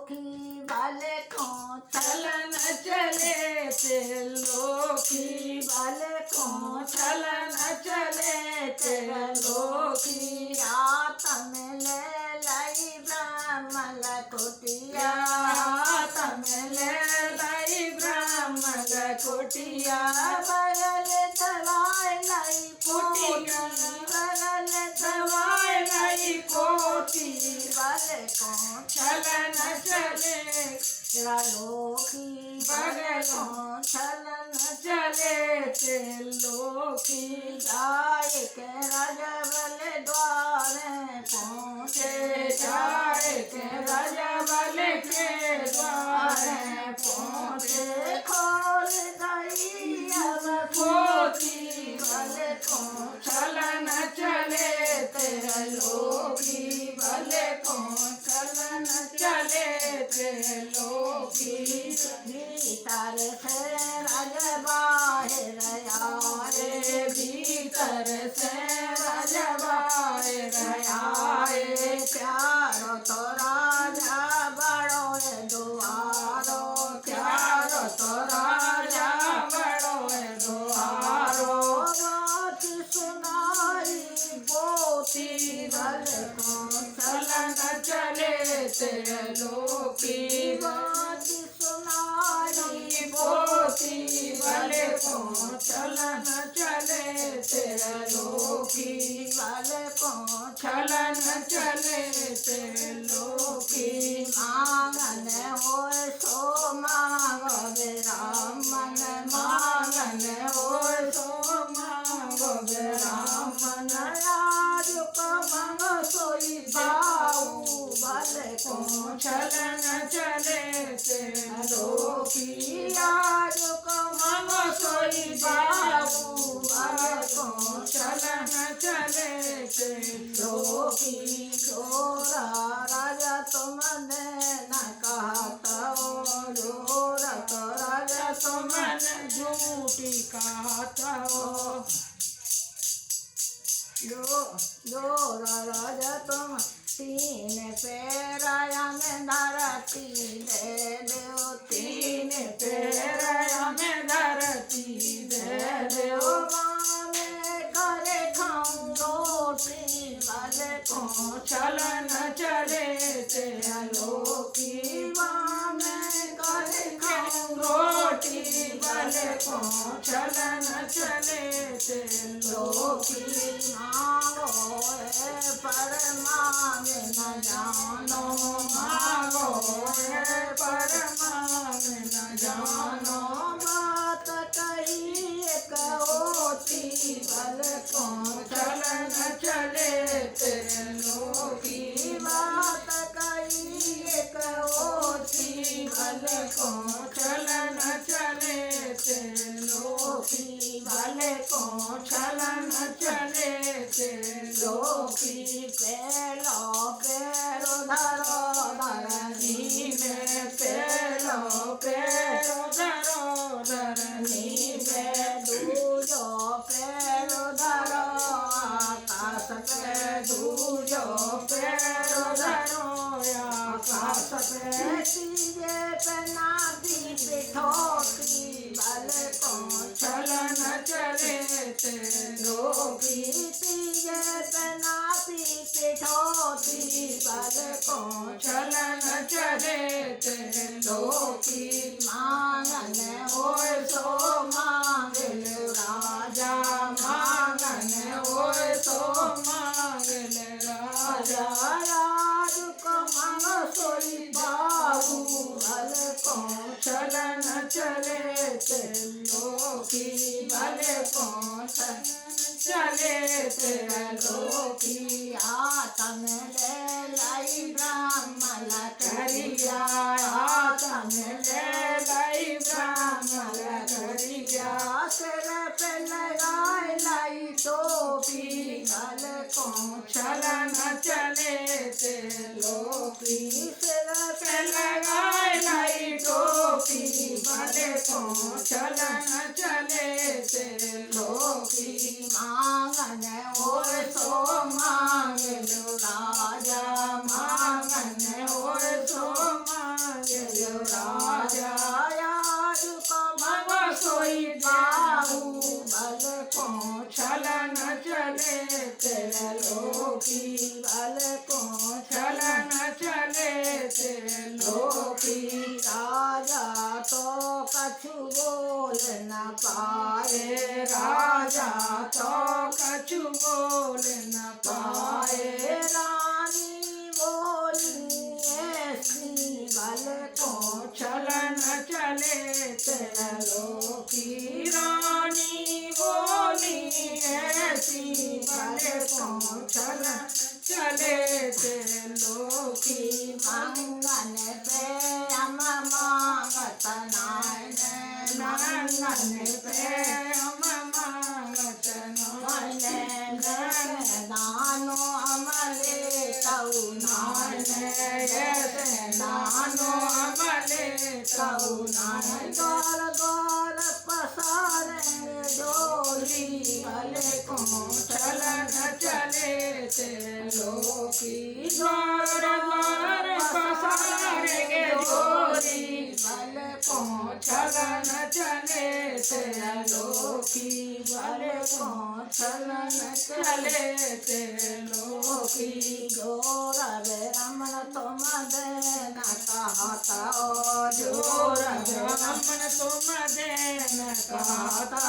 लोखी वाले को चलन चले ते लोखी वाले को चलन चले ते लोखी आत्म ले लाई ब्राह्मण कोटिया आत्म ले लाई ब्राह्मण कोटिया बगल दवाई लाई पोटिया बगल दवाई लाई कोटी वाले को चलन चले तेरा लोखी बगल को चलन चले ते लोखी जाए के राजबल द्वारे पहुँचे जाए के राजबल के द्वारे पहुँचे खोल गई अब पोती वाले को चलन चले तेरा लोखी वाले को चलन चले तेरे लोखी भीतर से राज बाहर आए भीतर से राज बाहर आए प्यारो तो राजा बड़ो दुआरो प्यारो तो राजा बड़ो दुआरो बात सुनाई पोती वाले को चलन चले तेरे लोखी बात सुनाई पोती वाले को चलन चले तेरे लोखी वाले को चलन चले तेरे लोखी मांगन हो सो मांगो ब्राह्मण मांगन हो सो मांगो ब्राह्मण आज को मांगो सोई बाऊ वाले को चलन चले तेरे लोखी आज को मांगो सोई बाऊ वाले को चलन चले तेरे लोखी छोरा राजा तुमने न कहता हो जोरा तो राजा तुमने झूठी कहता हो जोरा राजा तुम तीन पैराया में धरती दे दो तीन पैराया में धरती दे दो मामे करे खाऊं रोटी वाले को चलन चले तेरा लोखी मामे करे खाऊं रोटी वाले को चलन चले तेरा लोखी मांगो पर मांगे न जानो मांगो पर मांगे न जानो बात कही एक होती बल को चलन चले तेरे लोखी बात कही एक होती बल को चलन चले तेरे लोखी बल को चलन चले तेरे लोखी पेलो पेरो धरो धरनी में पेलो पेरो धरो धरनी में दूजो पेरो धरो आकाश पे दूजो पेरो धरो आकाश पे तीजे पे नादी पिठोती बल को चलन चले तेरे लोखी तीजे पे नादी पिठोती बल को चलन चले तेरे लोखी मांगन होए सो मांगल राजा मांगन होए सो मांगल राजा राज को मांग सोई बाबू बल को चलन चले तेरे लोखी बल को चले तेरे लोखी आत्म ले लाई ब्राह्मण करिया आत्म ले लाई ब्राह्मण करिया सिर पे लगाए लाई टोपी बल को चलन चले तेरे लोखी सिर पे लगाए लाई टोपी बल को चलन चले तेरे लोखी मांगन होए सो मांग लो राजा मांगन होए सो मांग ते लोकी राजा तो कछु बोल न पाए राजा तो कछु बोल न पाए रानी बोली ऐसी बल को छलन चले ते लोकी रानी बोली ऐसी बल को छलन चले ते लोकी मंगन पे हम मांगत नायन मंगन पे हम मांगत नायन दानो अमले तऊ नायन दानो अमले तऊ नायन गौर गौर पसारेंगे डोली भले को चलन चले ते लोकी गौर गौर पसारेंगे डोली भले को चलन चले ते लोकी भले को चलन चले ते लोकी जोर रमन तुम देन कहता जोर रमन तुम देन कहता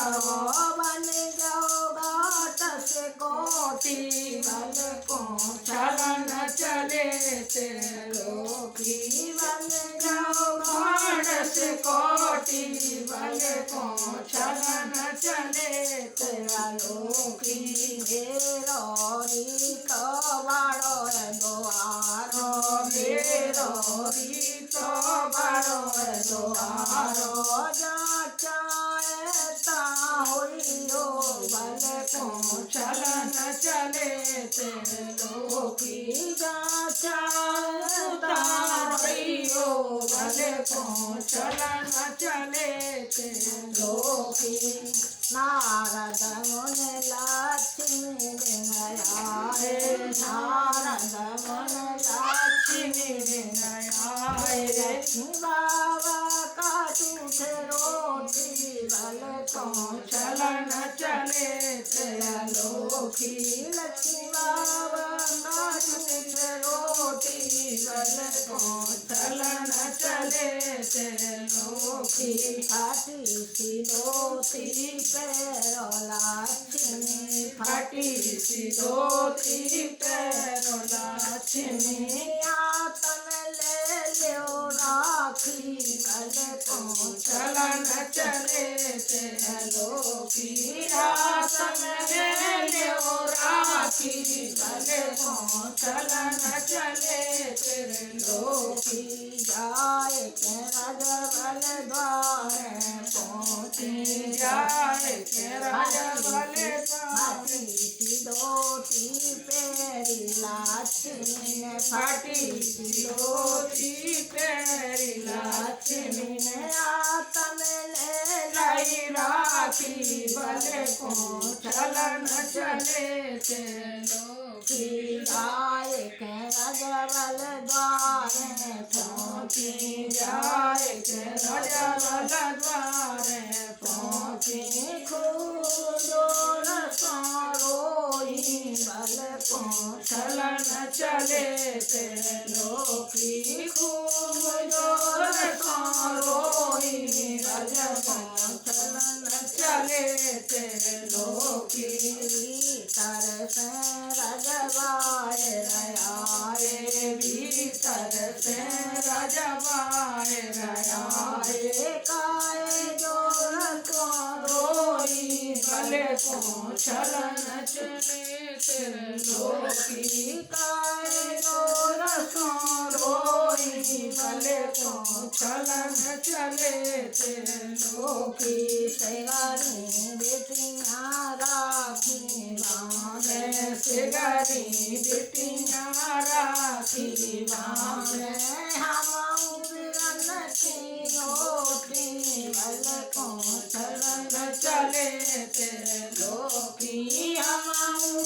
बन जाओ घाट से कोटि बल को चलन चले ते लोकी बन जाओ घाट से कोटि बल को चलन चले तेरा लोकी मेरोरी तो बाड़ो द्वारो मेरोरी तो बाड़ो द्वारो जाचाए ता होइयो बल को चलन चले ते लोकी जाचाए ता होइयो बल को चलन चले ते लोकी नारद मुनि लक्ष्मी आए नारद मुनि लक्ष्मी आए लक्ष्मी बाबा का झूठे रोटी बल को चलन चले ते लोकी लक्ष्मी बाबा का झूठे रोटी बल को चलन चले ते लोकी फाटी सी धोती पैरो लक्ष्मी फाटी सी धोती पैरो लक्ष्मी आतन ले लो राखी बल को चलन चले ते लोकी आतन ले लो राखी बल को चलन चले ते लोकी जाए के राजा बल द्वारे पहुँची जाए के राजा बल द्वारे धोती पेरी लक्ष्मी ने फाटी धोती पेरी लक्ष्मी ने आतन ले लाई राखी बल को चलन चले ते लोकी आए के राजा बल द्वारे पहुँची जाए के राजा बल द्वारे पहुँची खूब रोई बल को चलन चले ते लोकी खूब जोर रोई बल को चलन चले ते लोकी भीतर से रजवाए रयारे भीतर से रजवाए रयारे काए जोर को रोई बल को चलन चले तेरे लोकी काए जोर को रोई बल को चलन चले तेरे लोकी सेगारी बेटियाँ राखी बांधे सेगारी बेटियाँ राखी बांधे हम बिरन की ओटी बल को चलन चले तेरे लोकी हम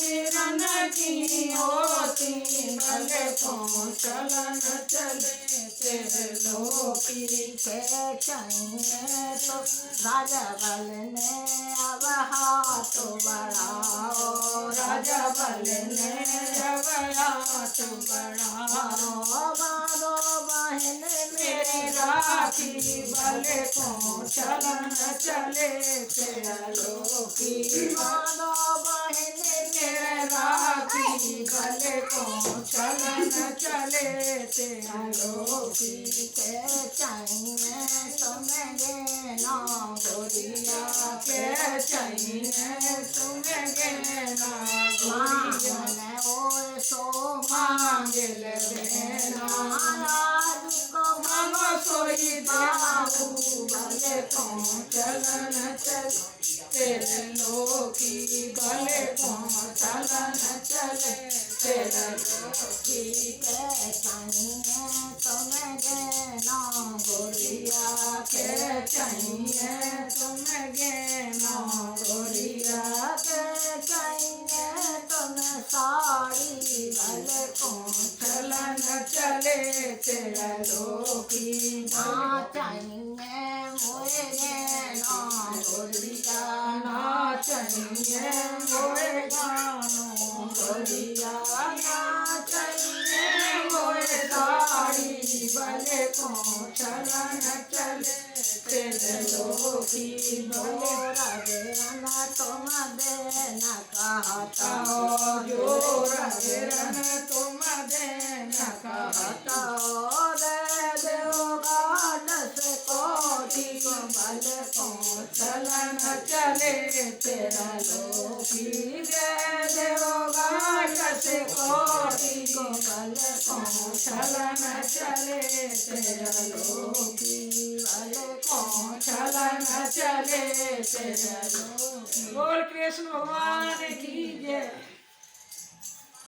बिरन की ओटी बल को चलन चले तेरे लोकी के चाहिए तो राजा बल ने अब हाथ बढ़ाओ राजा बल ने अब हाथ बढ़ाओ बारो राखी भले को चलन चले तेरा लोकी माधव बहन के राखी भले को चलन चले तेरा लोकी के चाहिए तुम्हें गेना गोरिया के चाहिए तुम्हें गेना गोरिया ओए सो मांगल बेना मांगो सोई बाबू भले को चलन चल तेरे लोकी भले को चलन चले तेरे लोकी के चाहिए तुम्हें गेना गोरिया के चाहिए तुम्हें गेना गोरिया के चाहिए तुम्हें साड़ी भले को चलन चले तेरा लोकी ना चाहिए मोए गेना गोरिया ना चाहिए मोए गानो गोरिया ना चाहिए मोए साड़ी भले को चलन चले तेरे लोकी जोरा बेरना तुम देना कहता जोरा बेरना तुम देना कहता दे देगा दस कोटि को भले को चलन चले तेरा लोकी दे देगा दस कोटि को भले को चलन चले तेरा लोकी भले को चलन चले तेरा लोकी। बोल कृष्ण भगवान की जय।